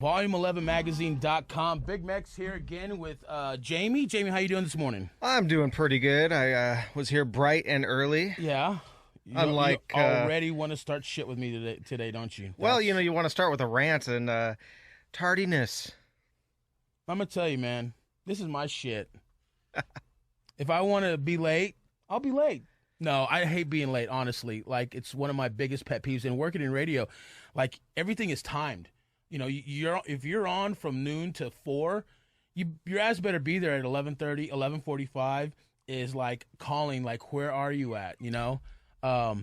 Volume11magazine.com. Big Mex here again with Jamie. Jamie, how you doing this morning? I'm doing pretty good. I was here bright and early. Yeah. Unlike you already want to start shit with me today, don't you? Well, you want to start with a rant and tardiness. I'm going to tell you, man, this is my shit. If I want to be late, I'll be late. No, I hate being late, honestly. Like, it's one of my biggest pet peeves. And working in radio, like, everything is timed. You know, if you're on from noon to 4, your ass better be there at 11:30, 11:45 is like calling, like, where are you at, you know? I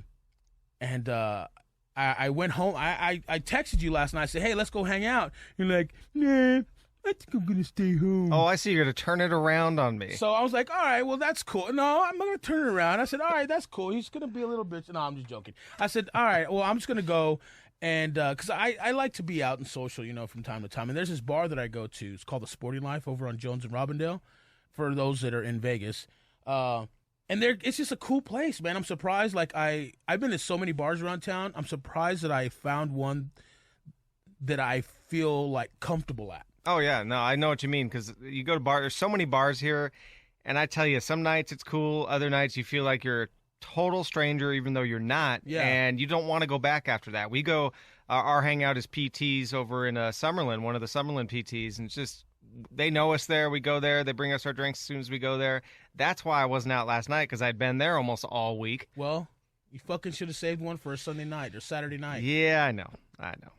went home. I texted you last night. I said, hey, let's go hang out. You're like, nah, I think I'm going to stay home. Oh, I see. You're going to turn it around on me. So I was like, all right, well, that's cool. No, I'm not going to turn it around. I said, all right, that's cool. He's going to be a little bitch. No, I'm just joking. I said, all right, well, I'm just going to go. And because I like to be out and social, you know, from time to time. And there's this bar that I go to. It's called the Sporting Life over on Jones and Robindale for those that are in Vegas. And it's just a cool place, man. I'm surprised. Like, I've been to so many bars around town. I'm surprised that I found one that I feel, like, comfortable at. Oh, yeah. No, I know what you mean because you go to bars. There's so many bars here. And I tell you, some nights it's cool. Other nights you feel like you're total stranger, even though you're not, and you don't want to go back after that. We go, our hangout is PTs over in Summerlin, one of the Summerlin PTs, and it's just, they know us there. We go there. They bring us our drinks as soon as we go there. That's why I wasn't out last night, because I'd been there almost all week. Well, you fucking should have saved one for a Sunday night or Saturday night. Yeah, I know.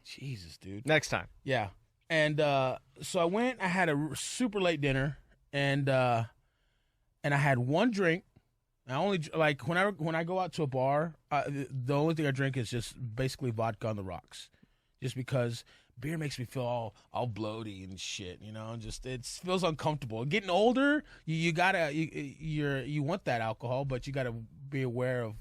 Jesus, dude. Next time. Yeah. And so I went, I had a super late dinner, and I had one drink. I only, like, when I go out to a bar, the only thing I drink is just basically vodka on the rocks, just because beer makes me feel all bloaty and shit, you know. Just it feels uncomfortable. Getting older, you want that alcohol, but you gotta be aware of.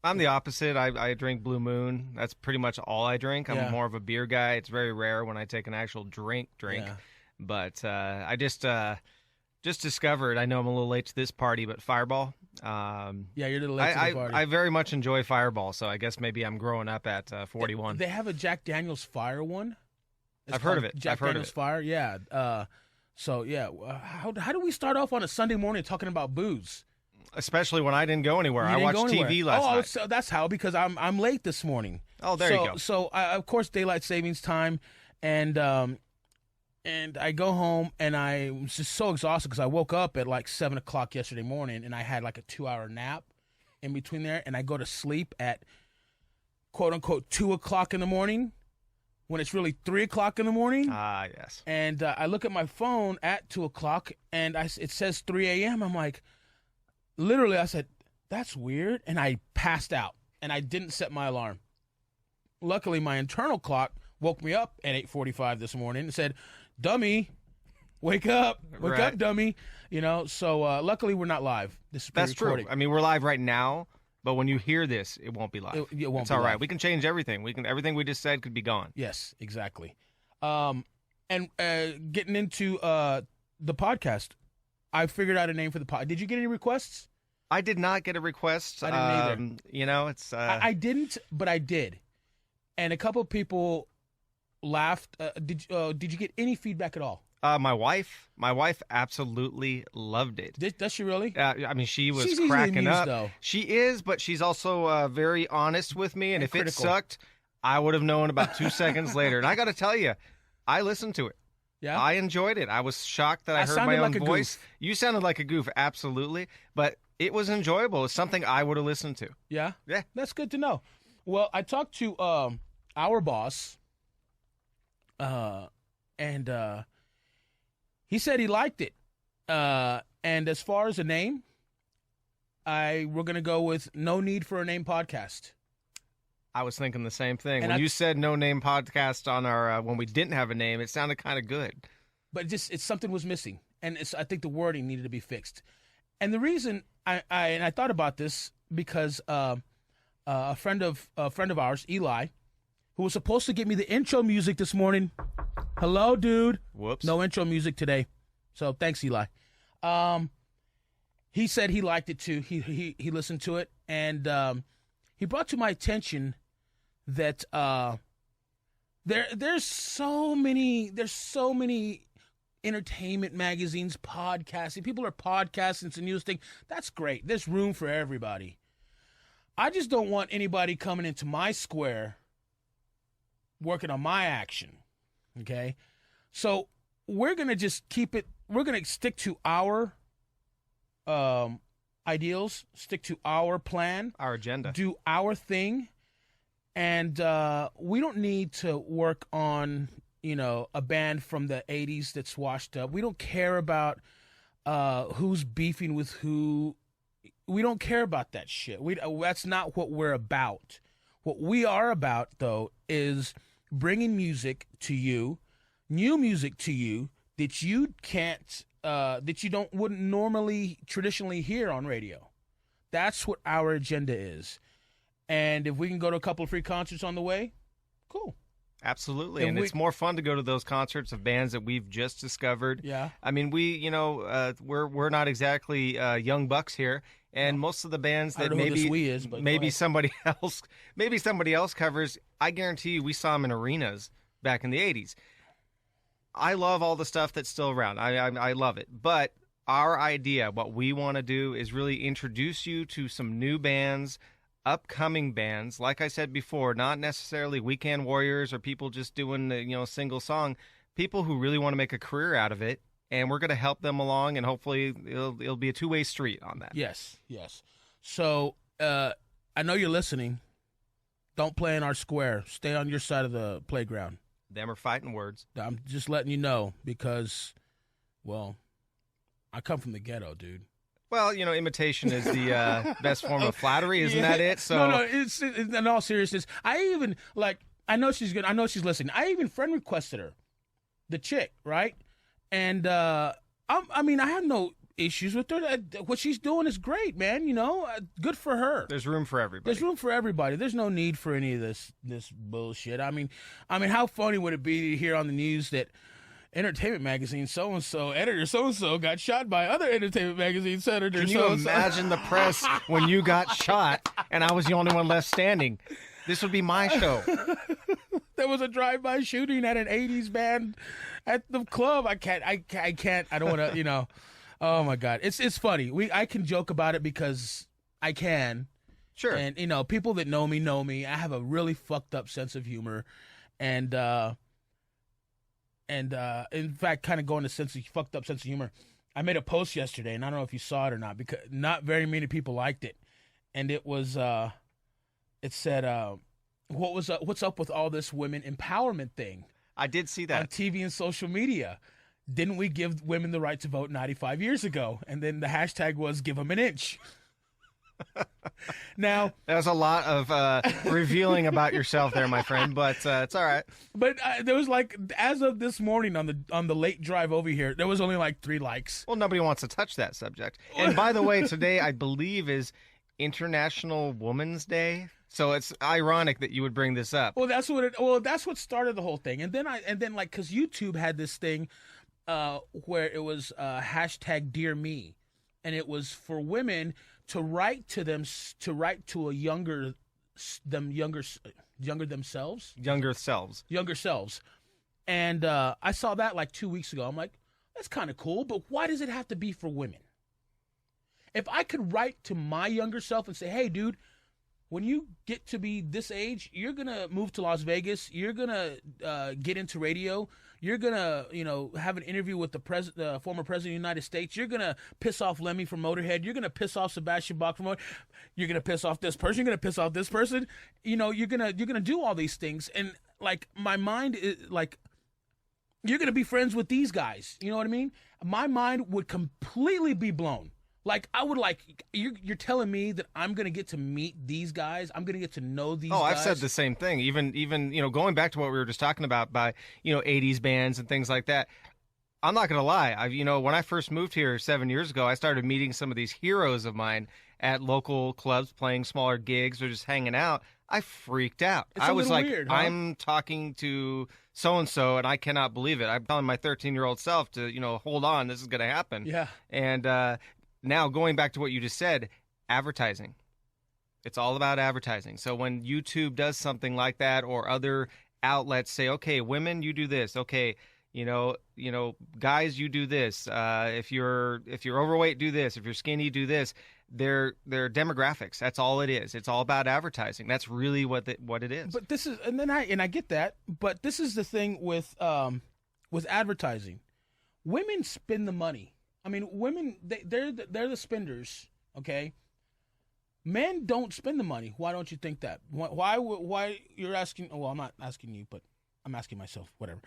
I'm the opposite. I drink Blue Moon. That's pretty much all I drink. I'm more of a beer guy. It's very rare when I take an actual drink. Yeah. But I just discovered, I know I'm a little late to this party, but Fireball. Yeah, you're a little late to the party. I very much enjoy Fireball, so I guess maybe I'm growing up at 41. They have a Jack Daniel's Fire one. I've heard of it. Jack Daniel's Fire, yeah. So, yeah, how do we start off on a Sunday morning talking about booze? Especially when I didn't go anywhere. I watched TV last night. So that's how, because I'm late this morning. Oh, there you go. So, of course, daylight savings time, and I go home, and I was just so exhausted because I woke up at like 7 o'clock yesterday morning, and I had like a 2-hour nap in between there, and I go to sleep at quote-unquote 2 o'clock in the morning when it's really 3 o'clock in the morning. Ah, yes. And I look at my phone at 2 o'clock, and it says 3 a.m. I'm like, literally, I said, that's weird, and I passed out, and I didn't set my alarm. Luckily, my internal clock woke me up at 8:45 this morning and said, dummy, wake up, up, dummy. You know, so luckily we're not live. This is pre-recording. True. I mean, we're live right now, but when you hear this, it won't be live. It won't. It's be all right. live. We can change everything. Everything we just said could be gone. Yes, exactly. And getting into the podcast, I figured out a name for the pod. Did you get any requests? I did not get a request. I didn't either. You know, it's. I didn't, but I did, and a couple of people laughed. Did you get any feedback at all? My wife absolutely loved it. Does she really? I mean, she's easily cracking amused, up. though. She is, but she's also very honest with me. And if critical. It sucked, I would have known about 2 seconds later. And I got to tell you, I listened to it. Yeah, I enjoyed it. I was shocked that I heard my own voice. You sounded like a goof, absolutely, but it was enjoyable. It's something I would have listened to. Yeah, yeah, that's good to know. Well, I talked to our boss. And he said he liked it. And as far as a name, we're going to go with No Need for a Name Podcast. I was thinking the same thing. And when you said No Name Podcast on our, when we didn't have a name, it sounded kind of good. But it's something was missing. And I think the wording needed to be fixed. And the reason I thought about this because a friend of ours, Eli, who was supposed to get me the intro music this morning. Hello, dude. Whoops. No intro music today. So thanks, Eli. He said he liked it too. He listened to it, and he brought to my attention that There's so many entertainment magazines, podcasting. People are podcasting. It's a news thing. That's great. There's room for everybody. I just don't want anybody coming into my square working on my action. Okay? So we're going to just keep it, we're going to stick to our ideals, stick to our plan, our agenda, do our thing. And we don't need to work on, a band from the 80s that's washed up. We don't care about who's beefing with who. We don't care about that shit. That's not what we're about. What we are about, though, is bringing music to you, new music to you that you can't, that you wouldn't normally traditionally hear on radio. That's what our agenda is. And if we can go to a couple of free concerts on the way, cool. Absolutely. And it's more fun to go to those concerts of bands that we've just discovered. Yeah. I mean, we're not exactly young bucks here. And most of the bands that maybe somebody else covers, I guarantee you we saw them in arenas back in the 80s. I love all the stuff that's still around. I love it. But our idea, what we want to do is really introduce you to some new bands, upcoming bands. Like I said before, not necessarily weekend warriors or people just doing a single song. People who really want to make a career out of it, and we're going to help them along, and hopefully it'll be a two-way street on that. Yes. So I know you're listening. Don't play in our square. Stay on your side of the playground. Them are fighting words. I'm just letting you know because, well, I come from the ghetto, dude. Well, imitation is the best form of flattery, isn't that it? So no, it's in all seriousness. I know she's good. I know she's listening. I even friend requested her, the chick, right? And I have no issues with her. What she's doing is great, man. Good for her. There's room for everybody. There's room for everybody. There's no need for any of this bullshit. I mean, how funny would it be to hear on the news that Entertainment Magazine so-and-so, editor so-and-so got shot by other Entertainment Magazine editor so-and-so. Can you imagine the press when you got shot and I was the only one left standing? This would be my show. There was a drive-by shooting at an 80s band at the club. I can't. I don't want to, Oh, my God. It's funny. I can joke about it because I can. Sure. And, people that know me. I have a really fucked up sense of humor. And in fact, kind of going to fucked up sense of humor. I made a post yesterday, and I don't know if you saw it or not, because not very many people liked it. And it was, it said, what's up with all this women empowerment thing? I did see that on TV and social media. Didn't we give women the right to vote 95 years ago? And then the hashtag was give them an inch. Now, that was a lot of revealing about yourself there, my friend, but it's all right. But there was as of this morning on the late drive over here, there was only 3 likes. Well, nobody wants to touch that subject. And by the way, today I believe is International Women's Day, so it's ironic that you would bring this up. Well, that's what started the whole thing, and then because YouTube had this thing where it was hashtag Dear Me, and it was for women to write to a younger selves. And I saw that 2 weeks ago. I'm like, that's kind of cool, but why does it have to be for women? If I could write to my younger self and say, hey, dude, when you get to be this age, you're going to move to Las Vegas, you're going to get into radio, you're going to, have an interview with the former president of the United States. You're going to piss off Lemmy from Motorhead. You're going to piss off Sebastian Bach from Motorhead. You're going to piss off this person. You're going to piss off this person. You're going to do all these things. And my mind is you're going to be friends with these guys. You know what I mean? My mind would completely be blown. I would you're telling me that I'm going to get to meet these guys. I'm going to get to know these guys. Oh, I've said the same thing. Even going back to what we were just talking about by, 80s bands and things like that. I'm not going to lie. When I first moved here 7 years ago, I started meeting some of these heroes of mine at local clubs, playing smaller gigs or just hanging out. I freaked out. I was like, weird, huh? I'm talking to so-and-so and I cannot believe it. I'm telling my 13-year-old self to, hold on, this is going to happen. Yeah. And, now, going back to what you just said, advertising. It's all about advertising. So when YouTube does something like that or other outlets say, okay, women, you do this. Okay, guys, you do this. If you're overweight, do this. If you're skinny, do this. They're demographics. That's all it is. It's all about advertising. That's really what it is. But this is, I get that. But this is the thing with advertising. Women spend the money. I mean, women they're the spenders. Okay. Men don't spend the money. Why don't you think that? Why you're asking? Well, I'm not asking you, but I'm asking myself. Whatever.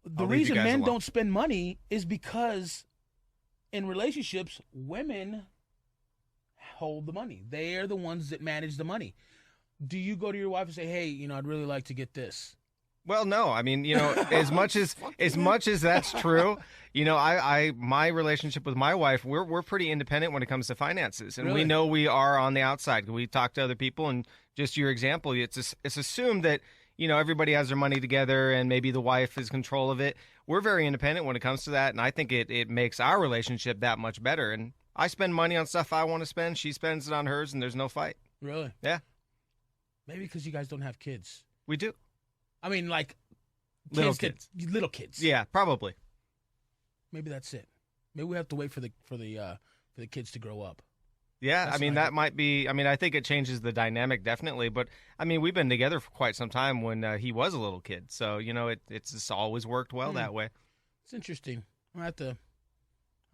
The reason men don't spend money is because in relationships, women hold the money. They are the ones that manage the money. Do you go to your wife and say, "Hey, I'd really like to get this"? Well, no. I mean, as much as that's true, my relationship with my wife, we're pretty independent when it comes to finances, and Really? we know we are on the outside. We talk to other people, and just your example, it's assumed that everybody has their money together, and maybe the wife is control of it. We're very independent when it comes to that, and I think it makes our relationship that much better. And I spend money on stuff I want to spend. She spends it on hers, and there's no fight. Really? Yeah. Maybe because you guys don't have kids. We do. I mean, like Little little kids. Yeah, probably. Maybe that's it. Maybe we have to wait for the kids to grow up. Yeah, That's I mean, not that might be, I think it changes the dynamic definitely, but I mean, we've been together for quite some time when he was a little kid. So, it's just always worked well that way. It's interesting. I'll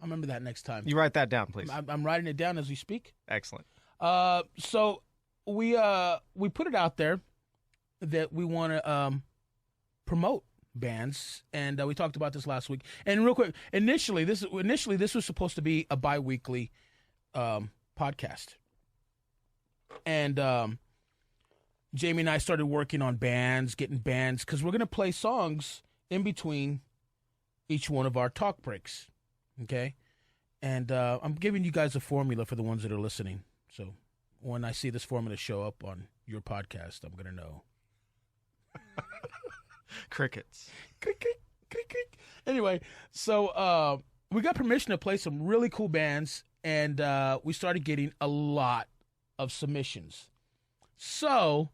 remember that next time. You write that down, please. I'm writing it down as we speak. Excellent. So we put it out there that we want to promote bands, and we talked about this last week. And real quick, initially this was supposed to be a bi-weekly podcast, and Jamie and I started working on getting bands, because we're gonna play songs in between each one of our talk breaks. Okay, and I'm giving you guys a formula for the ones that are listening. So when I see this formula show up on your podcast, I'm gonna know. Crickets. Click, click, click, click. Anyway, so we got permission to play some really cool bands, and we started getting a lot of submissions. So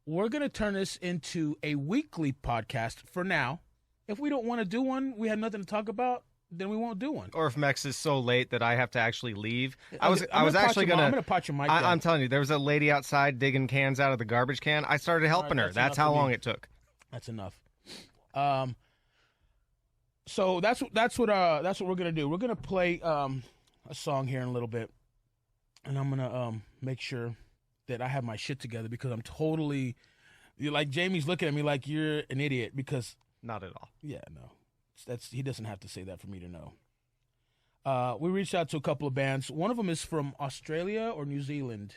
we're going to turn this into a weekly podcast for now. If we don't want to do one, we have nothing to talk about, then we won't do one. Or if Mex is so late that I have to actually leave. I'm going to pot your mic down. I'm telling you, there was a lady outside digging cans out of the garbage can. I started helping her. That's how long it took. That's enough. So that's what we're gonna do. We're gonna play a song here in a little bit, and I'm gonna make sure that I have my shit together, because I'm totally, like, Jamie's looking at me like you're an idiot, because not at all. Yeah, no, he doesn't have to say that for me to know. We reached out to a couple of bands. One of them is from Australia or New Zealand.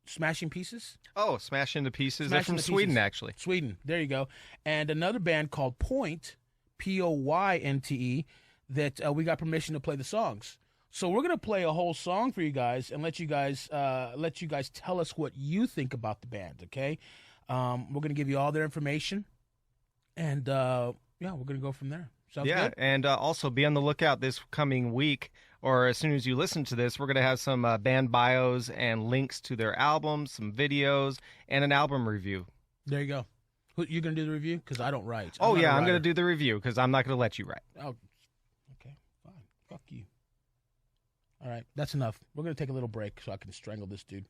Smashing Pieces. Oh, Smash Into Pieces. They're from Sweden, actually. Sweden. There you go. And another band called Point, Poynte, that we got permission to play the songs. So we're gonna play a whole song for you guys and let you guys tell us what you think about the band. Okay. We're gonna give you all their information, and we're gonna go from there. Sounds good? And also be on the lookout this coming week, or as soon as you listen to this, we're going to have some band bios and links to their albums, some videos, and an album review. There you go. You going to do the review? Because I don't write. I'm going to do the review because I'm not going to let you write. Oh, okay, fine. Fuck you. All right, that's enough. We're going to take a little break so I can strangle this dude.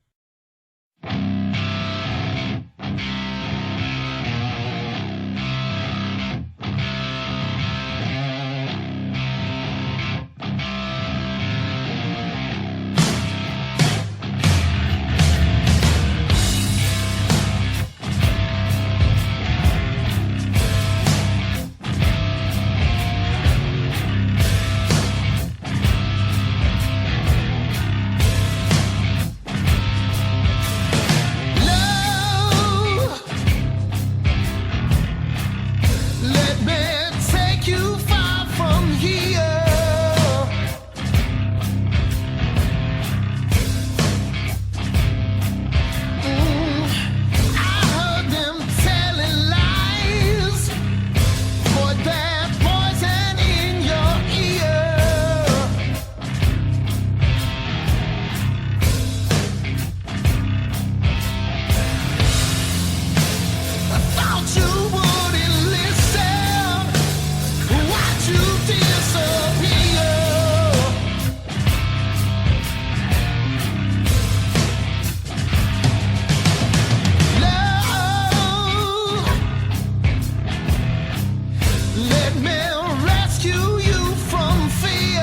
Let me rescue you from fear.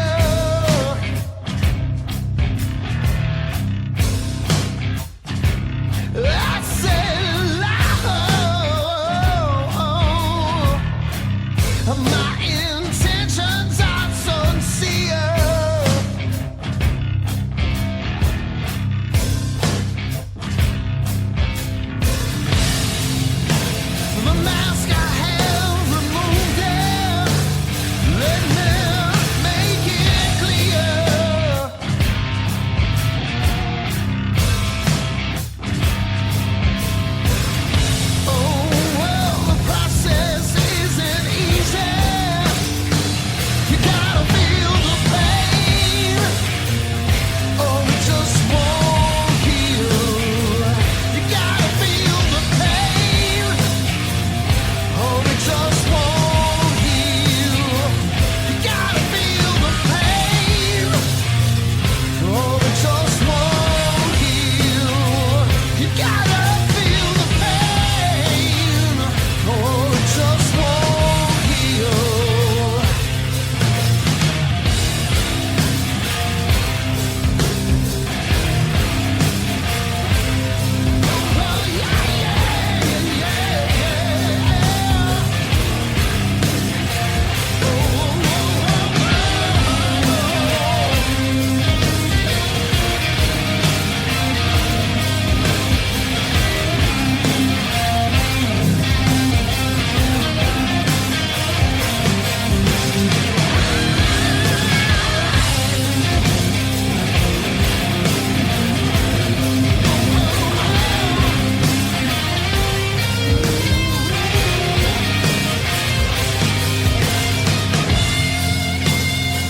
I said, my intentions are sincere. The mask I have removed it. Let me make it clear. Oh, well, the process isn't easy. You gotta feel the pain, or it just won't heal. You gotta feel the pain, or it just won't heal. You gotta feel the pain, or it just won't heal. You gotta feel the pain, or it just won't heal. Oh, yeah, yeah, yeah, yeah.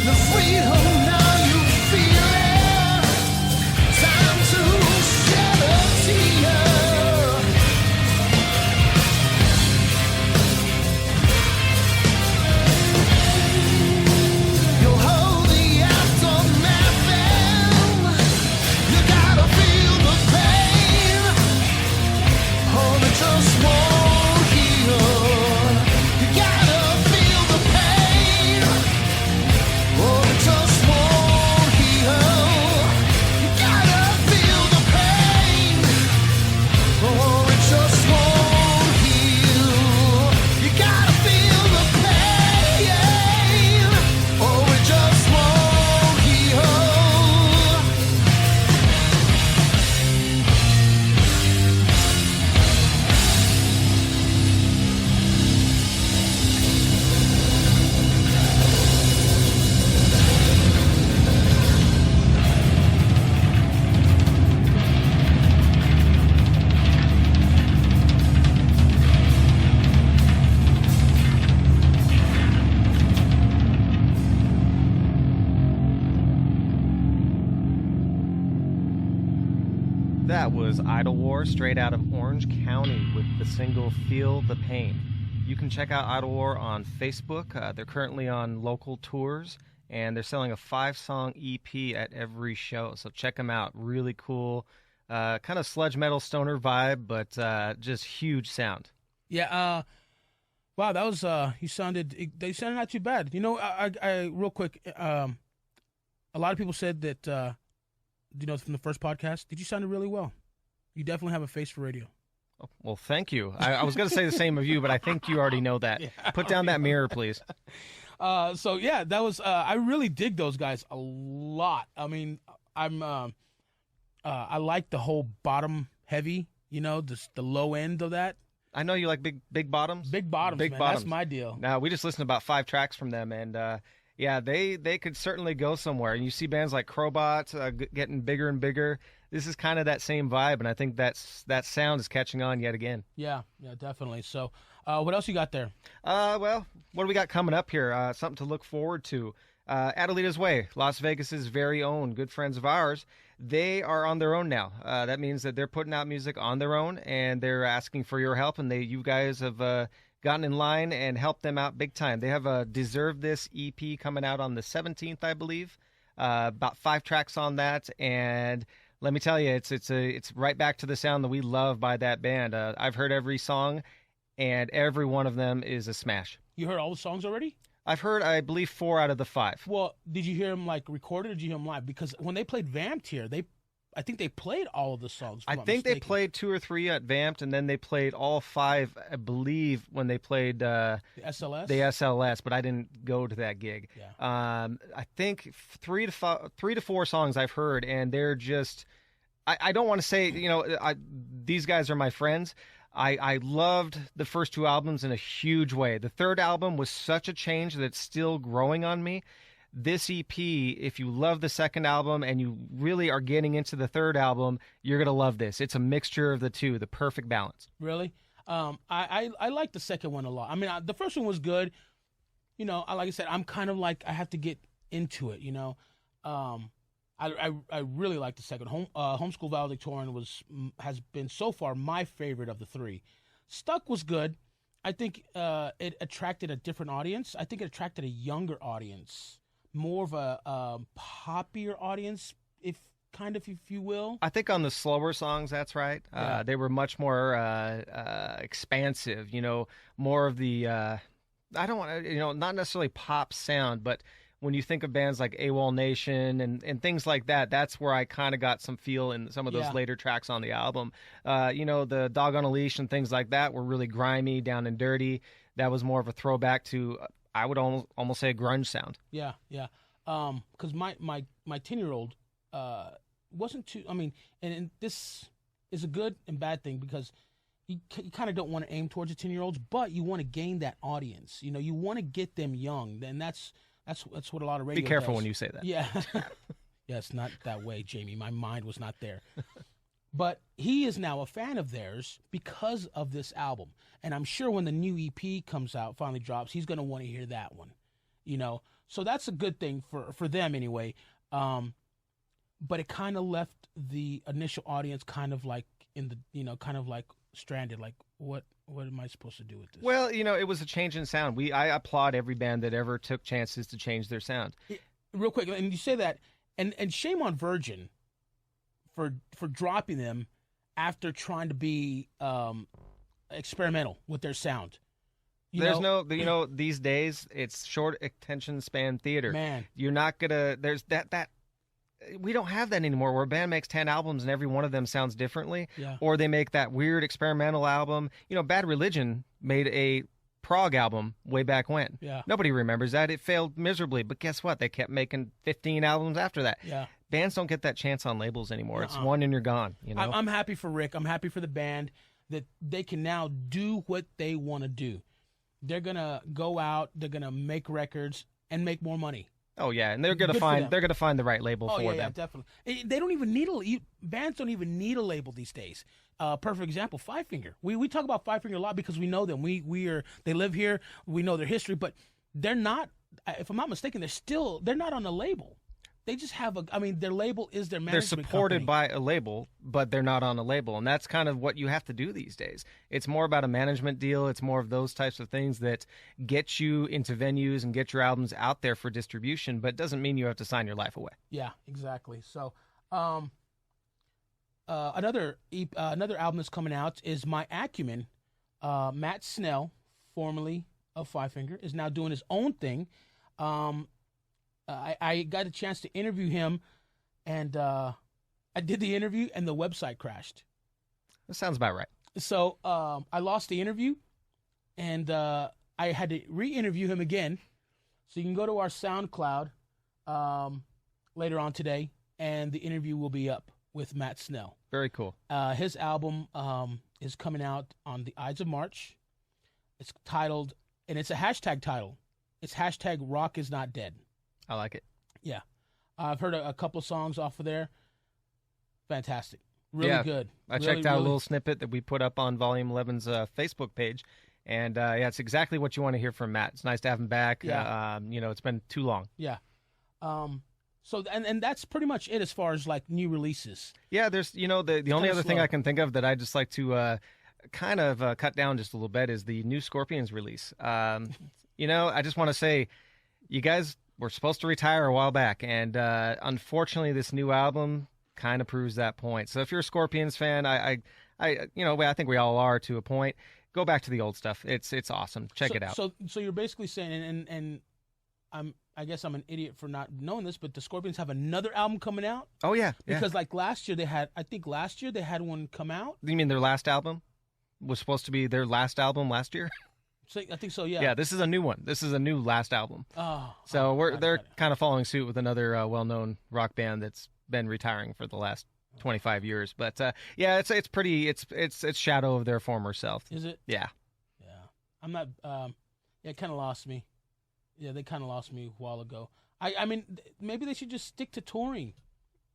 The freedom now you feel it. Time to shed a tear. You'll hold the aftermath in. You gotta feel the pain, or it just won't heal. You gotta feel the pain, or it just won't heal. You gotta feel the pain, or it just won't heal. You gotta feel the pain, or it just won't heal. That was Idle War, straight out of Orange County, with the single Feel the Pain. You can check out Idle War on Facebook. They're currently on local tours, and they're selling a 5-song EP at every show. So check them out. Really cool, kind of sludge metal stoner vibe, but just huge sound. Yeah. Wow, that was they sounded not too bad. You know, I real quick. A lot of people said that. From the first podcast, you sounded really well. You definitely have a face for radio. Oh, well, thank you. I was going to say the same of you, but I think you already know that. Yeah, Put down that mirror, please. So yeah, that was. I really dig those guys a lot. I mean, I like the whole bottom heavy. The low end of that. I know you like big bottoms. Big bottoms, man. That's my deal. Now we just listened to about 5 tracks from them, and yeah, they could certainly go somewhere. And you see bands like Crowbot getting bigger and bigger. This is kind of that same vibe, and I think that sound is catching on yet again. Yeah, definitely. So, what else you got there? Well, what do we got coming up here? Something to look forward to. Adelita's Way, Las Vegas's very own, good friends of ours. They are on their own now. That means that they're putting out music on their own, and they're asking for your help. And you guys have gotten in line and helped them out big time. They have a Deserve This EP coming out on the 17th, I believe. About 5 tracks on that, and let me tell you, it's right back to the sound that we love by that band. I've heard every song, and every one of them is a smash. You heard all the songs already? I've heard, I believe, 4 out of the 5. Well, did you hear them like recorded or did you hear them live? Because when they played Vamped here, I think they played all of the songs. I think they played 2 or 3 at Vamped, and then they played all 5, I believe, when they played the SLS. The SLS, but I didn't go to that gig. Yeah. I think 3 to 4 songs I've heard, and they're just. I don't want to say, these guys are my friends. I loved the first 2 albums in a huge way. The third album was such a change that it's still growing on me. This EP, if you love the second album and you really are getting into the third album, you're going to love this. It's a mixture of the two, the perfect balance. Really? I like the second one a lot. I mean, the first one was good. Like I said, I'm kind of like, I have to get into it, I really like the second. Homeschool Valedictorian has been so far my favorite of the 3. Stuck was good. I think it attracted a different audience. I think it attracted a younger audience, more of a poppier audience, if you will. I think on the slower songs, that's right. Yeah. They were much more expansive. More of the I don't want to, not necessarily pop sound, but when you think of bands like AWOL Nation and things like that, that's where I kind of got some feel in some of those later tracks on the album. The Dog on a Leash and things like that were really grimy, down and dirty. That was more of a throwback to, I would almost say, a grunge sound. Yeah. Because my 10-year-old wasn't too. I mean, and this is a good and bad thing because you kind of don't want to aim towards the 10-year-olds, but you want to gain that audience. You want to get them young, and that's what a lot of radio Be careful does. when you say that. Yeah. Yeah, it's not that way, Jamie. My mind was not there. But he is now a fan of theirs because of this album. And I'm sure when the new EP comes out, finally drops, he's going to want to hear that one. So that's a good thing for them anyway. But it kind of left the initial audience kind of like kind of like stranded, like what am I supposed to do with this? Well, it was a change in sound. I applaud every band that ever took chances to change their sound. Real quick, and you say that, and shame on Virgin for dropping them after trying to be experimental with their sound. These days it's short attention span theater. Man, you're not gonna. There's that. We don't have that anymore where a band makes 10 albums and every one of them sounds differently. Yeah. Or they make that weird experimental album. Bad Religion made a prog album way back when. Yeah. Nobody remembers that. It failed miserably. But guess what? They kept making 15 albums after that. Yeah. Bands don't get that chance on labels anymore. It's one and you're gone. I'm happy for Rick. I'm happy for the band that they can now do what they want to do. They're going to go out. They're going to make records and make more money. Oh yeah, and they're gonna find the right label for them. Yeah, definitely. They don't even need bands don't even need a label these days. Perfect example, Five Finger. We talk about Five Finger a lot because we know them. They live here. We know their history, but they're not. If I'm not mistaken, they're not on a label. They just have their label is their management They're supported company. by a label, but they're not on a label, and that's kind of what you have to do these days. It's more about a management deal. It's more of those types of things that get you into venues and get your albums out there for distribution, but it doesn't mean you have to sign your life away. Yeah, exactly. So, another album that's coming out is My Acumen. Matt Snell, formerly of Five Finger, is now doing his own thing. I got a chance to interview him, and I did the interview, and the website crashed. That sounds about right. So I lost the interview, and I had to re-interview him again. So you can go to our SoundCloud later on today, and the interview will be up with Matt Snell. Very cool. His album is coming out on the Ides of March. It's titled, and it's a hashtag title. It's hashtag Rock Is Not Dead. I like it. Yeah. I've heard a couple of songs off of there. Fantastic. Really good. I checked out a little snippet that we put up on Volume 11's Facebook page. And, it's exactly what you want to hear from Matt. It's nice to have him back. Yeah. It's been too long. Yeah. So, and that's pretty much it as far as, like, new releases. Yeah, there's, the only other thing I can think of that I just like to kind of cut down just a little bit is the new Scorpions release. I just want to say, you guys were supposed to retire a while back, and unfortunately, this new album kind of proves that point. So if you're a Scorpions fan, I think we all are to a point. go back to the old stuff. It's awesome. Check it out. So you're basically saying, and I guess I'm an idiot for not knowing this, but the Scorpions have another album coming out. Oh yeah, because like last year they had one come out. You mean their last album was supposed to be their last album last year? So, I think so. Yeah. Yeah, this is a new one. This is a new last album. They're kind of following suit with another well-known rock band that's been retiring for the last 25 years. But yeah, it's pretty. It's shadow of their former self. Is it? Yeah. Yeah. I'm not. It kind of lost me. Yeah, they kind of lost me a while ago. I mean, maybe they should just stick to touring.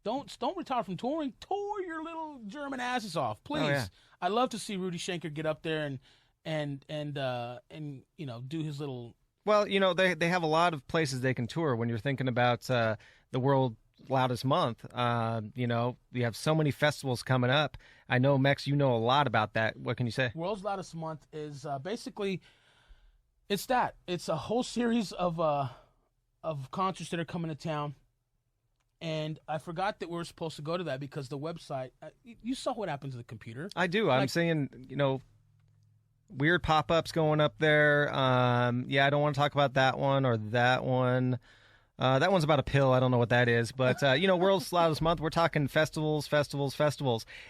Don't retire from touring. Tour your little German asses off, please. Oh, yeah. I'd love to see Rudy Schenker get up there and you know, do his little. Well, you know, they have a lot of places they can tour. When you're thinking about the World's Loudest Month, you know, you have so many festivals coming up. I know, Mex, you know a lot about that. What can you say? World's Loudest Month is basically, it's a whole series of concerts that are coming to town. And I forgot that we were supposed to go to that because the website, you saw what happened to the computer. I do. I'm saying, you know, weird pop-ups going up there. Yeah, I don't want to talk about that one or that one. That one's about a pill. I don't know what that is. But, you know, World's Loudest Month, we're talking festivals.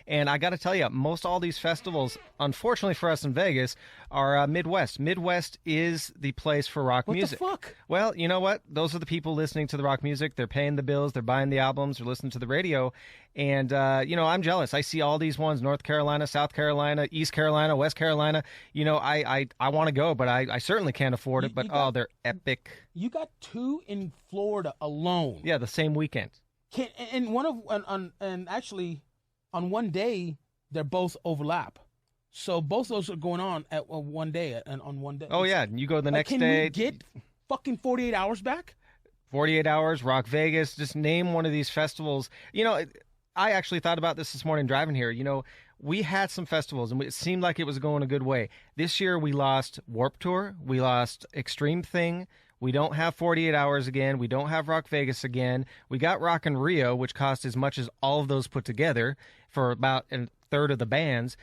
And I got to tell you, most all these festivals, unfortunately for us in Vegas, are Midwest. Midwest is the place for rock music. What the fuck? Well, you know what? Those are the people listening to the rock music. They're paying the bills. They're buying the albums. They're listening to the radio. And, you know, I'm jealous. I see all these ones, North Carolina, South Carolina, East Carolina, West Carolina. You know, I want to go, but I certainly can't afford it. But, they're epic. You got 2 in Florida alone. Yeah, the same weekend. And actually, on one day, they're both overlap. So both those are going on at one day. And on one day. Oh, yeah. You go the next day. Can we get fucking 48 hours back? 48 Hours, Rock Vegas. Just name one of these festivals. You know, I actually thought about this morning driving here. You know, we had some festivals, and it seemed like it was going a good way. This year, we lost Warped Tour. We lost Extreme Thing. We don't have 48 Hours again. We don't have Rock Vegas again. We got Rock in Rio, which cost as much as all of those put together for about a third of the bands.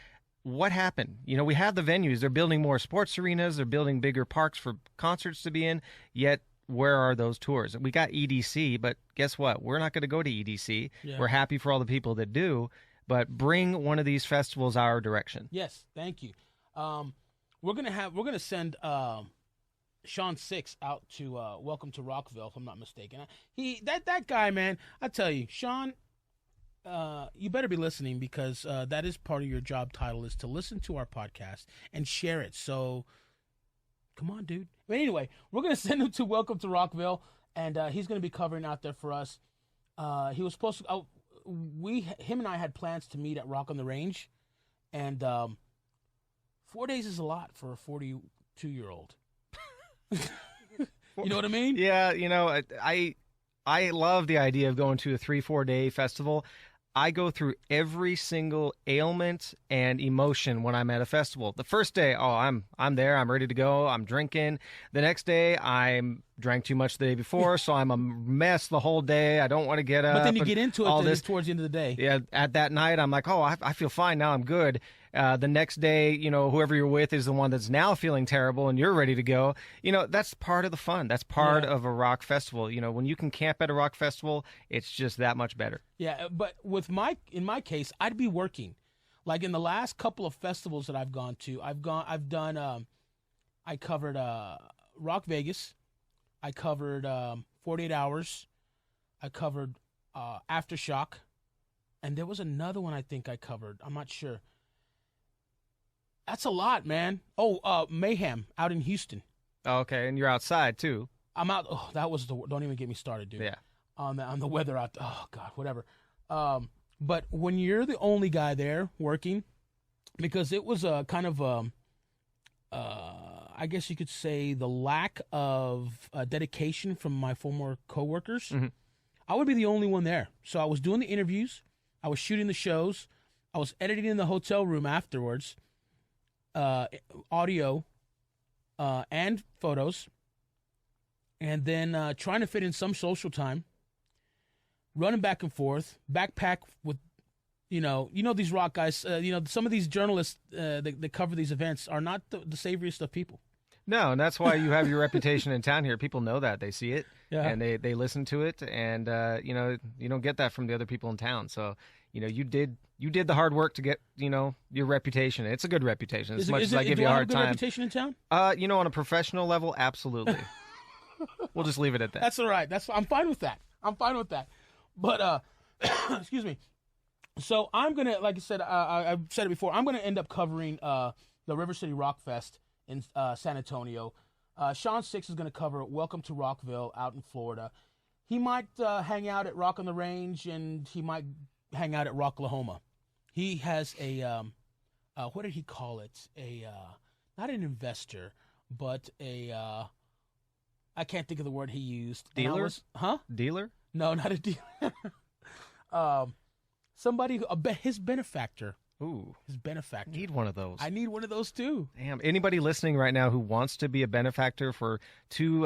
What happened? You know, we have the venues. They're building more sports arenas. They're building bigger parks for concerts to be in. Yet, where are those tours? We got EDC, but guess what? We're not going to go to EDC. Yeah. We're happy for all the people that do, but bring one of these festivals our direction. Yes, thank you. We're gonna send Sean Six out to Welcome to Rockville, if I'm not mistaken. That guy, man, I tell you, Sean, you better be listening because that is part of your job title, is to listen to our podcast and share it. So come on, dude. But anyway, we're going to send him to Welcome to Rockville, and he's going to be covering out there for us. He was supposed to him and I had plans to meet at Rock on the Range, and 4 days is a lot for a 42-year-old. You know what I mean? Yeah, you know, I love the idea of going to a 3-4 day festival. I go through every single ailment and emotion when I'm at a festival. The first day, I'm there, I'm ready to go, I'm drinking. The next day, I'm drank too much the day before, so I'm a mess the whole day. I don't want to get up. But then you get into it towards the end of the day. Yeah, at that night, I'm like, I feel fine now, I'm good. The next day, you know, whoever you're with is the one that's now feeling terrible and you're ready to go. You know, that's part of the fun. That's part of a rock festival. You know, when you can camp at a rock festival, it's just that much better. Yeah, but in my case, I'd be working. Like in the last couple of festivals that I've gone to, I covered Rock Vegas. I covered 48 Hours. I covered Aftershock. And there was another one I think I covered. I'm not sure. That's a lot, man. Oh, Mayhem out in Houston. Oh, okay, and you're outside too. I'm out. Oh, that was don't even get me started, dude. Yeah. On the weather out. Oh God, whatever. But when you're the only guy there working, because it was a kind of I guess you could say the lack of dedication from my former coworkers. Mm-hmm. I would be the only one there. So I was doing the interviews, I was shooting the shows, I was editing in the hotel room afterwards. Audio and photos, and then trying to fit in some social time, running back and forth, backpack with You know these rock guys. Some of these journalists that cover these events are not the savoriest of people. No, and that's why you have your reputation in town here. People know that. They see it, and they listen to it, and you don't get that from the other people in town. So, you did the hard work to get, your reputation. It's a good reputation. As much as I give you a hard time. Reputation in town? On a professional level, absolutely. We'll just leave it at that. That's all right. I'm fine with that. But excuse me. So I'm gonna, like I said, I've said it before. I'm gonna end up covering the River City Rock Fest in San Antonio. Sean Six is gonna cover Welcome to Rockville out in Florida. He might hang out at Rock on the Range, and he might hang out at Rocklahoma. He has a what did he call it? Not an investor, but I can't think of the word he used. Dealer? Dealer? No, not a dealer. Somebody, his benefactor. Ooh. His benefactor. Need one of those. I need one of those too. Damn. Anybody listening right now who wants to be a benefactor for two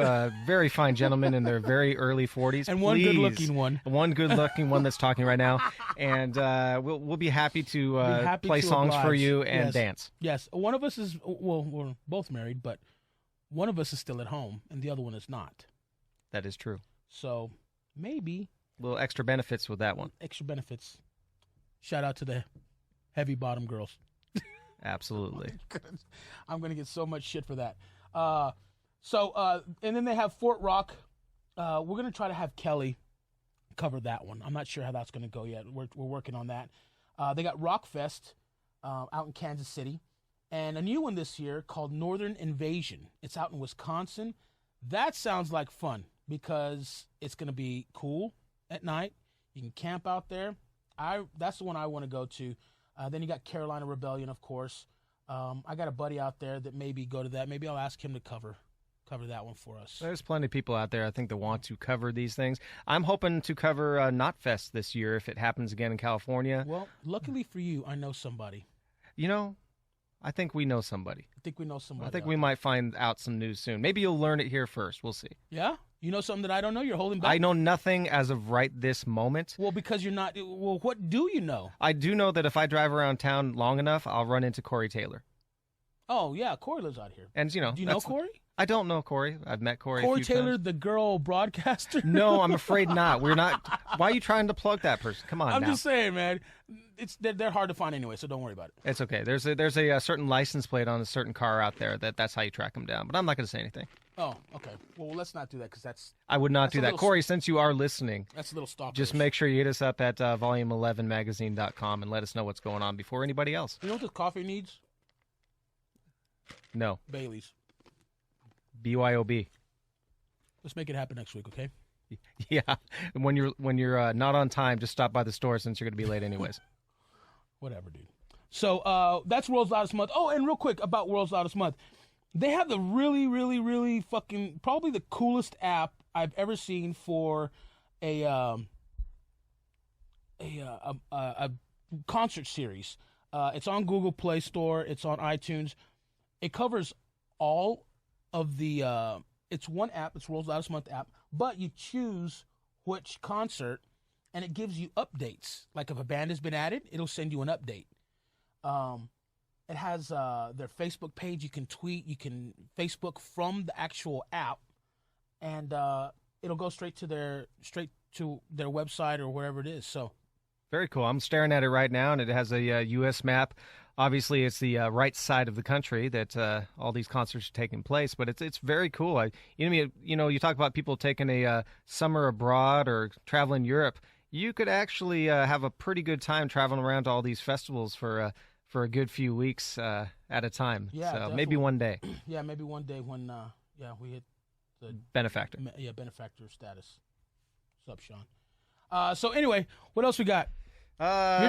very fine gentlemen in their very early 40s, and one good-looking one. One good-looking one that's talking right now. And we'll be happy to play songs for you and dance. Yes. One of us is, we're both married, but one of us is still at home, and the other one is not. That is true. So maybe. Little extra benefits with that one. Extra benefits. Shout out to the heavy bottom girls. Absolutely. I'm going to get so much shit for that. And then they have Fort Rock. We're going to try to have Kelly cover that one. I'm not sure how that's going to go yet. We're working on that. They got Rockfest out in Kansas City. And a new one this year called Northern Invasion. It's out in Wisconsin. That sounds like fun because it's going to be cool at night. You can camp out there. That's the one I want to go to. Then you got Carolina Rebellion, of course. I got a buddy out there that maybe go to that. Maybe I'll ask him to cover that one for us. There's plenty of people out there, I think, that want to cover these things. I'm hoping to cover Knotfest this year if it happens again in California. Well, luckily for you, I know somebody. I think we know somebody. I think we might find out some news soon. Maybe you'll learn it here first. We'll see. Yeah? You know something that I don't know? You're holding back? I know nothing as of right this moment. Well, because you're not... Well, what do you know? I do know that if I drive around town long enough, I'll run into Corey Taylor. Oh, yeah. Corey lives out here. And, do you know Corey? I don't know Corey. I've met Corey Corey a few Taylor, times. the girl broadcaster? No, I'm afraid not. We're not... Why are you trying to plug that person? Come on I'm now. just saying, man. They're hard to find anyway, so don't worry about it. It's okay. There's a certain license plate on a certain car out there that's how you track them down. But I'm not going to say anything. Oh, okay. Well, let's not do that because that's... I would not do that. Corey, since you are listening... That's a little stalkerish. Just make sure you hit us up at volume11magazine.com and let us know what's going on before anybody else. You know what this coffee needs? No. Bailey's. BYOB. Let's make it happen next week, okay? Yeah. And when you're not on time, just stop by the store since you're going to be late anyways. Whatever, dude. So that's World's Loudest Month. Oh, and real quick about World's Loudest Month. They have the really, really, really fucking, probably the coolest app I've ever seen for a concert series. It's on Google Play Store. It's on iTunes. It covers all of the, it's one app. It's World's Loudest Month app. But you choose which concert, and it gives you updates. Like if a band has been added, it'll send you an update. It has their Facebook page. You can tweet. You can Facebook from the actual app, and it'll go straight to their website or wherever it is. So, very cool. I'm staring at it right now, and it has a U.S. map. Obviously, it's the right side of the country that all these concerts are taking place, but it's very cool. You talk about people taking a summer abroad or traveling Europe. You could actually have a pretty good time traveling around to all these festivals for a good few weeks at a time. Yeah, so definitely. maybe one day. Yeah, maybe one day when we hit the benefactor. Benefactor status. What's up, Sean? So anyway, what else we got? You are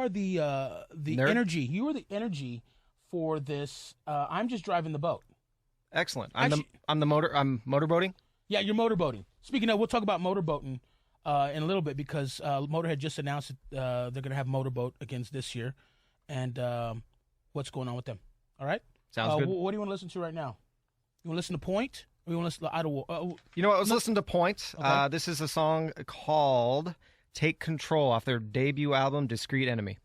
the nerd? energy. You are the energy for this. I'm just driving the boat. Excellent. I'm motorboating. Yeah, you're motorboating. Speaking of, we'll talk about motorboating in a little bit because Motorhead just announced that they're going to have motorboat against this year, and what's going on with them. All right? Sounds good. What do you want to listen to right now? You want to listen to Point, or you want to listen to Idlewild? You know what? Let's listen to Point. Okay. This is a song called Take Control off their debut album, Discreet Enemy.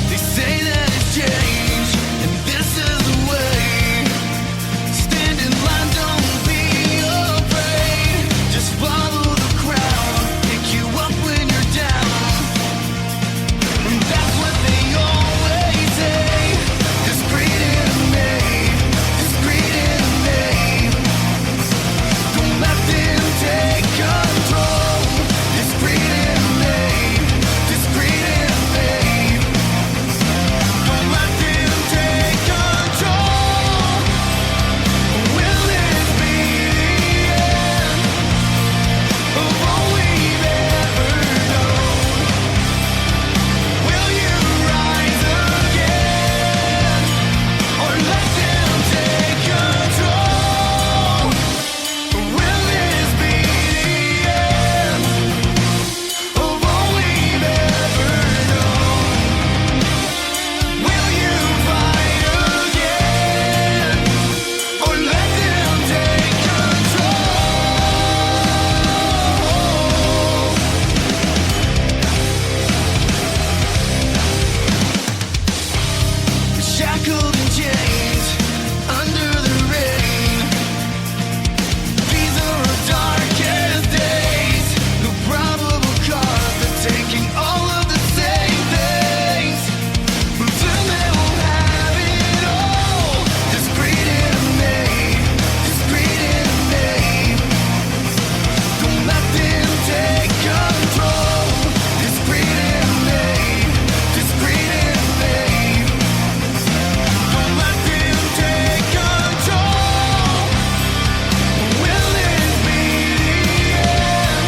They say that it's changed, and this is the way. Stand in line, don't be afraid. Just follow the crowd, pick you up when you're down. And that's what they always say. Discreet enemy, discreet enemy. Don't let them take control. Discreet enemy, discreet enemy. Don't let them take control. Will this be the end of all we've ever known? Will you rise again, or let them take control? Will this be the end of all we've ever known? Will you fight again, or let them take control? Shackled and chained under the rain. These are our darkest days. No probable cause for taking all of the same things. Until they will have it all. Discreet enemy, discreet enemy. Don't let them take control. Discreet enemy, discreet enemy. Don't let them take control. Will this be the end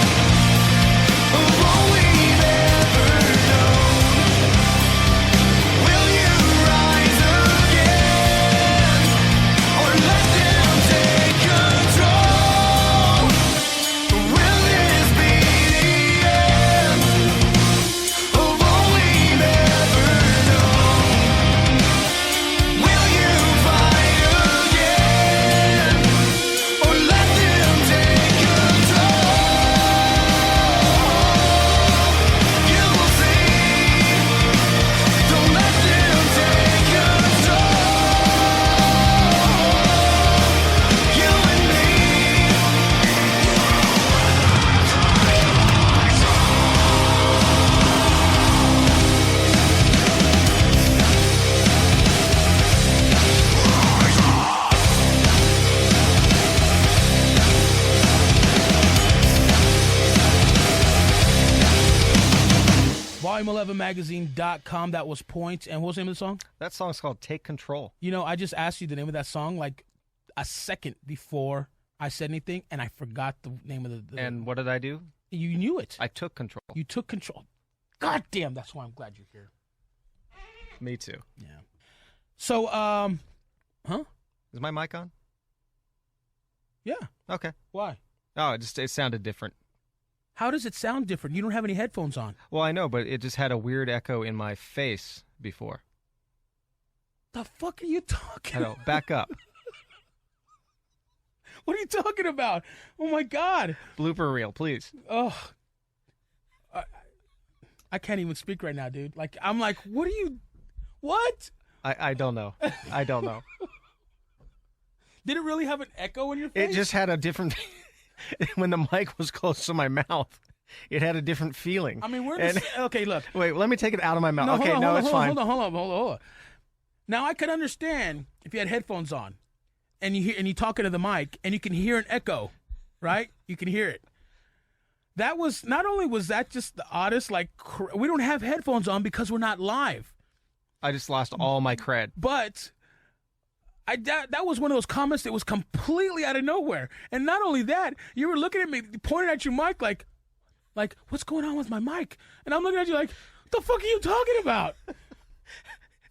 of all we've ever known? Will you rise again, or let them take control? Will this be the end of all we've ever known? Will you fight again, or let them take control? You will see. Don't let them take control. You and me. Volume11magazine.com. That was Points. And what was the name of the song? That song's called Take Control. You know, I just asked you the name of that song like a second before I said anything, and I forgot the name of the And what did I do? you knew it. I took control. You took control. God damn, that's why I'm glad you're here. Me too. Yeah. So, Is my mic on? yeah. Okay. Why? Oh, it sounded different. How does it sound different? You don't have any headphones on. Well, I know, but it just had a weird echo in my face before. The fuck are you talking I know. Back up. What are you talking about? Oh, my God. Blooper reel, please. Oh. I can't even speak right now, dude. Like, I'm like, what are you... What? I don't know. I don't know. Did it really have an echo in your face? It just had a different... When the mic was close to my mouth, it had a different feeling. I mean, okay, look. Wait, let me take it out of my mouth. No, It's fine. Hold on. Now I could understand if you had headphones on, and you're talking to the mic, and you can hear an echo, right? You can hear it. That was not only was that just the oddest. Like we don't have headphones on because we're not live. I just lost all my cred. But that was one of those comments that was completely out of nowhere. And not only that, you were looking at me, pointing at your mic like, what's going on with my mic? And I'm looking at you like, what the fuck are you talking about?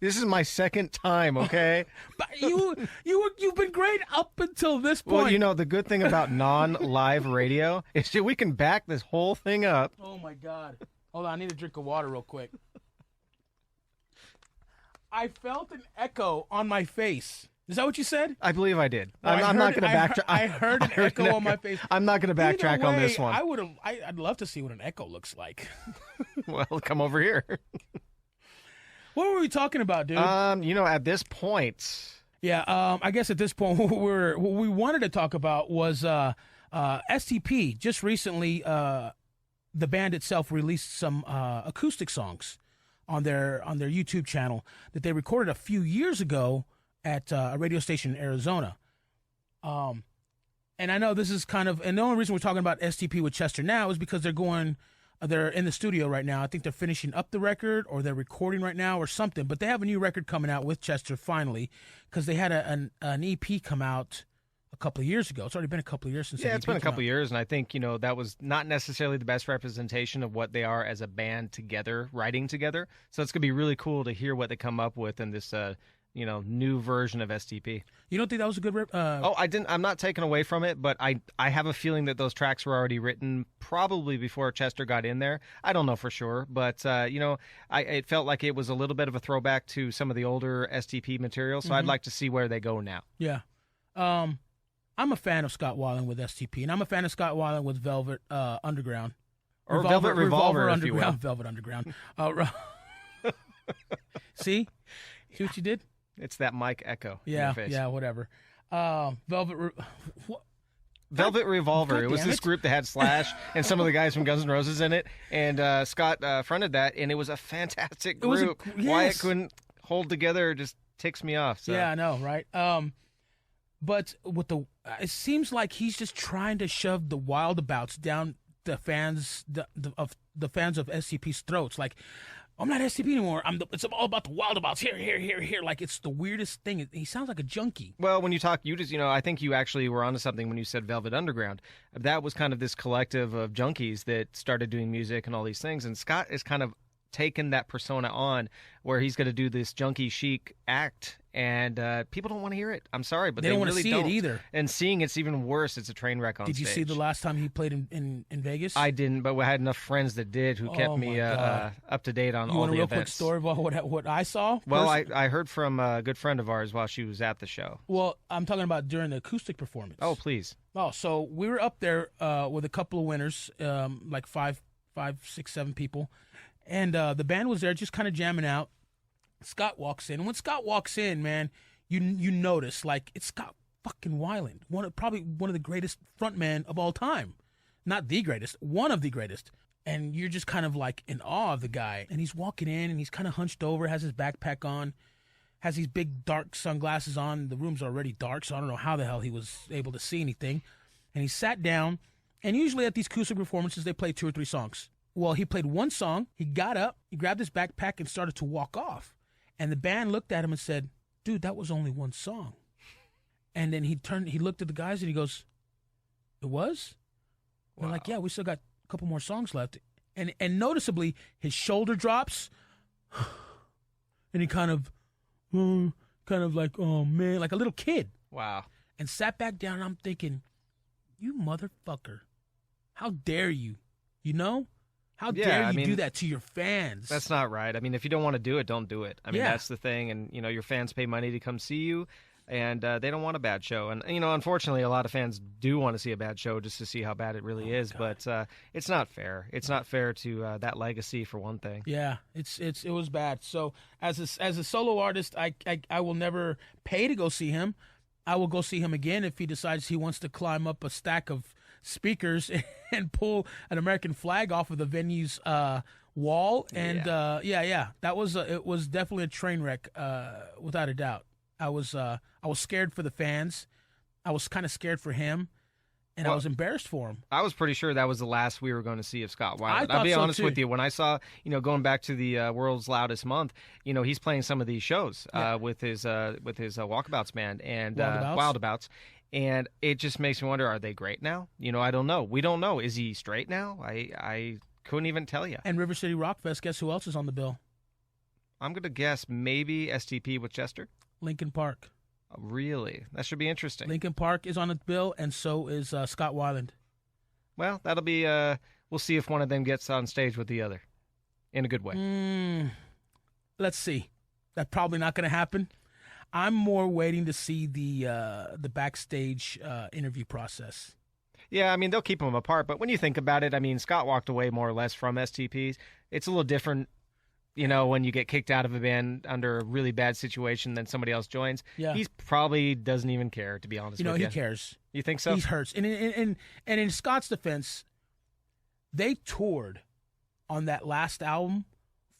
This is my second time, okay? But you've been great up until this point. Well, you know, the good thing about non-live radio is that we can back this whole thing up. Oh, my God. Hold on, I need a drink of water real quick. I felt an echo on my face. Is that what you said? I believe I did. Well, I'm not going to backtrack. I heard an echo on my face. I'm not going to backtrack on this one. I'd love to see what an echo looks like. Well, come over here. What were we talking about, dude? You know, at this point. Yeah, I guess at this point, what we wanted to talk about was STP. Just recently, the band itself released some acoustic songs on their YouTube channel that they recorded a few years ago at a radio station in Arizona. And I know this is kind of, and the only reason we're talking about STP with Chester now is because they're in the studio right now. I think they're finishing up the record, or they're recording right now or something, but they have a new record coming out with Chester finally, because they had an EP come out a couple of years ago. It's already been a couple of years since. Yeah, it's been a couple of years, and I think, you know, that was not necessarily the best representation of what they are as a band together, writing together. So it's gonna be really cool to hear what they come up with in this, you know, new version of STP. You don't think that was a good? I'm not taking away from it, but I have a feeling that those tracks were already written probably before Chester got in there. I don't know for sure, but you know, it felt like it was a little bit of a throwback to some of the older STP material. So I'd like to see where they go now. Yeah. I'm a fan of Scott Weiland with STP, and I'm a fan of Scott Weiland with Velvet Underground. Or Velvet Revolver, if you will. Velvet Underground. See what you did? It's that mic echo. Yeah, in your face. yeah, whatever. Velvet Revolver. It was this group that had Slash and some of the guys from Guns N' Roses in it, and Scott fronted that, and it was a fantastic group. Why it couldn't hold together just ticks me off. So. Yeah, I know, right? But with it seems like he's just trying to shove the Wildabouts down the fans, the fans of SCP's throats. Like, I'm not SCP anymore. It's all about the Wildabouts. Here. Like, it's the weirdest thing. He sounds like a junkie. Well, when you talk, I think you actually were onto something when you said Velvet Underground. That was kind of this collective of junkies that started doing music and all these things. And Scott is kind of taken that persona on, where he's going to do this junkie chic act, and people don't want to hear it. I'm sorry, but they don't want really to see it either. And seeing it's even worse. It's a train wreck on stage. Did you see the last time he played in Vegas? I didn't, but we had enough friends that did, who kept me up to date on all the events. You want a real quick story about what I saw? Well, I heard from a good friend of ours while she was at the show. Well, I'm talking about during the acoustic performance. Oh, please. Oh, so we were up there with a couple of winners, like five, 6, 7 people. And the band was there just kind of jamming out. Scott walks in. And when Scott walks in, man, you notice, like, it's Scott fucking Weiland, probably one of the greatest frontmen of all time. Not the greatest, one of the greatest. And you're just kind of like in awe of the guy. And he's walking in, and he's kind of hunched over, has his backpack on, has these big dark sunglasses on. The room's already dark, so I don't know how the hell he was able to see anything. And he sat down. And usually at these acoustic performances, they play 2 or 3 songs. Well, he played one song, he got up, he grabbed his backpack and started to walk off. And the band looked at him and said, "Dude, that was only one song." And then he looked at the guys and he goes, "It was?" Wow. They're like, "Yeah, we still got a couple more songs left." And noticeably, his shoulder drops, and he kind of like, oh man, like a little kid. Wow. And sat back down, and I'm thinking, you motherfucker, how dare you? You know? How dare you do that to your fans? That's not right. I mean, if you don't want to do it, don't do it. I mean, that's the thing. And, you know, your fans pay money to come see you, and they don't want a bad show. And, you know, unfortunately, a lot of fans do want to see a bad show just to see how bad it really is. God. But it's not fair. It's not fair to that legacy, for one thing. Yeah, it was bad. So as a solo artist, I will never pay to go see him. I will go see him again if he decides he wants to climb up a stack of speakers and pull an American flag off of the venue's wall. And that was it was definitely a train wreck, without a doubt. I was scared for the fans. I was kind of scared for him, and I was embarrassed for him. I was pretty sure that was the last we were going to see of Scott Weiland. I'll be honest with you. When I saw, going back to the World's Loudest Month, he's playing some of these shows with his Walkabouts band and Wildabouts. And it just makes me wonder, are they great now? I don't know. We don't know. Is he straight now? I couldn't even tell you. And River City Rock Fest, guess who else is on the bill? I'm going to guess maybe STP with Chester. Linkin Park. Really? That should be interesting. Linkin Park is on the bill, and so is Scott Weiland. Well, that'll be, we'll see if one of them gets on stage with the other in a good way. Let's see. That's probably not going to happen. I'm more waiting to see the backstage interview process. Yeah, I mean, they'll keep them apart, but when you think about it, I mean, Scott walked away more or less from STPs. It's a little different, you know, when you get kicked out of a band under a really bad situation, then somebody else joins. Yeah. He probably doesn't even care, to be honest with you. He cares. You think so? He hurts. And in Scott's defense, they toured on that last album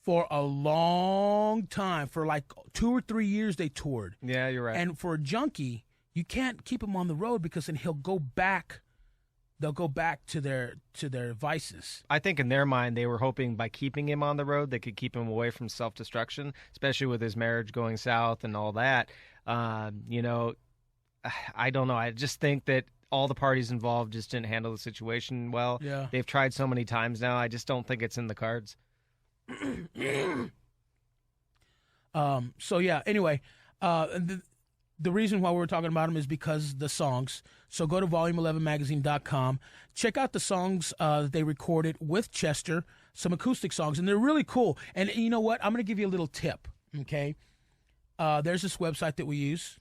for a long time. For like 2 or 3 years, they toured. Yeah, you're right. And for a junkie, you can't keep him on the road because then he'll go back. They'll go back to their vices. I think in their mind, they were hoping by keeping him on the road, they could keep him away from self-destruction, especially with his marriage going south and all that. You know, I don't know. I just think that all the parties involved just didn't handle the situation well. Yeah. They've tried so many times now. I just don't think it's in the cards. So yeah. Anyway, the reason why we're talking about them is because the songs. So go to volume11magazine.com. Check out the songs that they recorded with Chester, some acoustic songs, and they're really cool. And you know what? I'm going to give you a little tip, okay? There's this website that we use.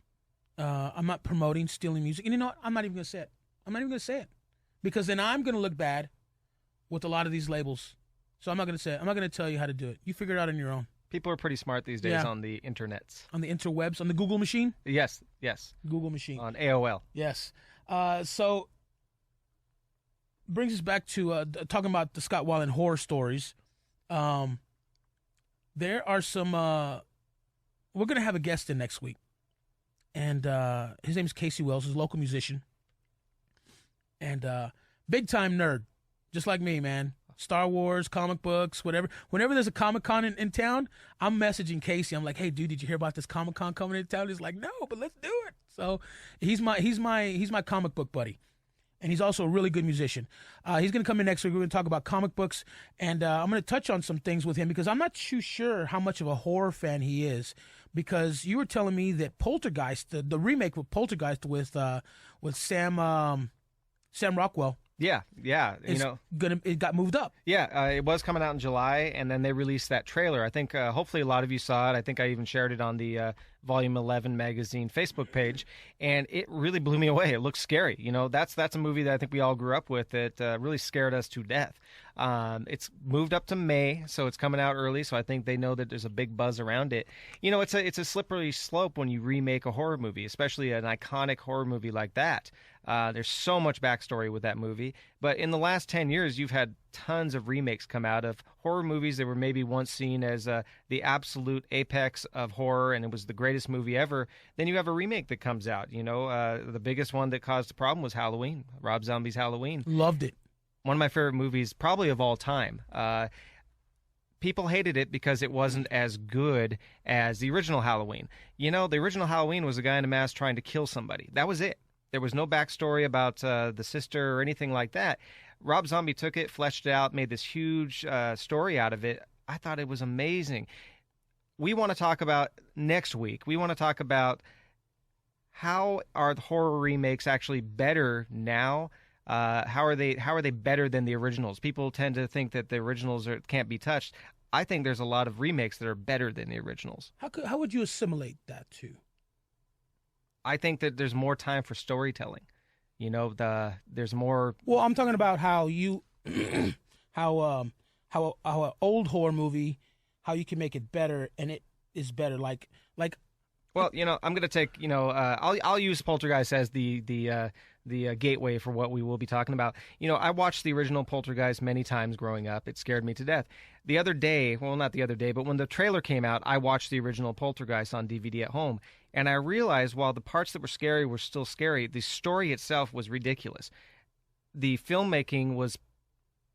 I'm not promoting stealing music. And you know what? I'm not even going to say it. I'm not even going to say it. Because then I'm going to look bad with a lot of these labels. So I'm not going to say it. I'm not going to tell you how to do it. You figure it out on your own. People are pretty smart these days on the internets. On the interwebs, on the Google machine? Yes. Google machine. On AOL. Yes. So brings us back to talking about the Scott Weiland horror stories. There are some. We're going to have a guest in next week, and his name is Casey Wells. He's a local musician, and big time nerd, just like me, man. Star Wars, comic books, whatever. Whenever there's a Comic-Con in town, I'm messaging Casey. I'm like, hey, dude, did you hear about this Comic-Con coming into town? He's like, no, but let's do it. So he's my comic book buddy, and he's also a really good musician. He's going to come in next week. We're going to talk about comic books, and I'm going to touch on some things with him because I'm not too sure how much of a horror fan he is. Because you were telling me that Poltergeist, the remake of Poltergeist with Sam Rockwell. Yeah. It got moved up. Yeah, it was coming out in July, and then they released that trailer. I think hopefully a lot of you saw it. I think I even shared it on the Volume 11 magazine Facebook page, and it really blew me away. It looks scary. You know, that's a movie that I think we all grew up with. It really scared us to death. It's moved up to May, so it's coming out early. So I think they know that there's a big buzz around it. You know, it's a slippery slope when you remake a horror movie, especially an iconic horror movie like that. There's so much backstory with that movie. But in the last 10 years, you've had tons of remakes come out of horror movies that were maybe once seen as the absolute apex of horror, and it was the greatest movie ever. Then you have a remake that comes out. You know, the biggest one that caused the problem was Halloween, Rob Zombie's Halloween. Loved it. One of my favorite movies, probably of all time. People hated it because it wasn't as good as the original Halloween. You know, the original Halloween was a guy in a mask trying to kill somebody. That was it. There was no backstory about the sister or anything like that. Rob Zombie took it, fleshed it out, made this huge story out of it. I thought it was amazing. We want to talk about next week. We want to talk about how are the horror remakes actually better now. How are they better than the originals? People tend to think that the originals can't be touched. I think there's a lot of remakes that are better than the originals. How would you assimilate that too? I think that there's more time for storytelling. You know, there's more. Well, I'm talking about how you, how an old horror movie, how you can make it better, and it is better. Like. Well, you know, I'm going to take, you know, I'll use Poltergeist as the gateway for what we will be talking about. You know, I watched the original Poltergeist many times growing up. It scared me to death. The other day, well, not the other day, but when the trailer came out, I watched the original Poltergeist on DVD at home. And I realized while the parts that were scary were still scary, the story itself was ridiculous. The filmmaking was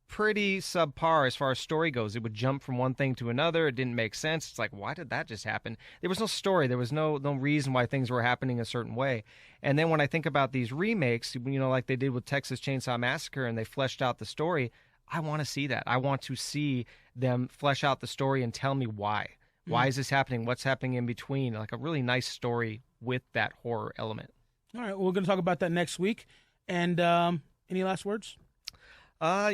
pretty subpar as far as story goes. It would jump from one thing to another. It didn't make sense. It's like, why did that just happen? There was no story. There was no reason why things were happening a certain way. And then when I think about these remakes, you know, like they did with Texas Chainsaw Massacre, and they fleshed out the story, I want to see that. I want to see them flesh out the story and tell me why. Why is this happening? What's happening in between? Like a really nice story with that horror element. All right, well, we're going to talk about that next week. And any last words? I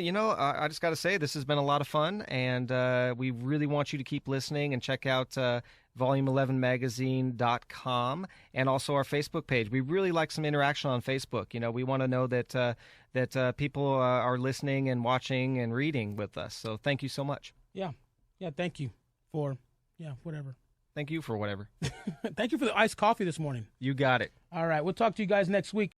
just got to say this has been a lot of fun, and we really want you to keep listening and check out volume11magazine.com and also our Facebook page. We really like some interaction on Facebook. You know, we want to know that people are listening and watching and reading with us. So thank you so much. Yeah, thank you for, whatever. Thank you for whatever. Thank you for the iced coffee this morning. You got it. All right, we'll talk to you guys next week.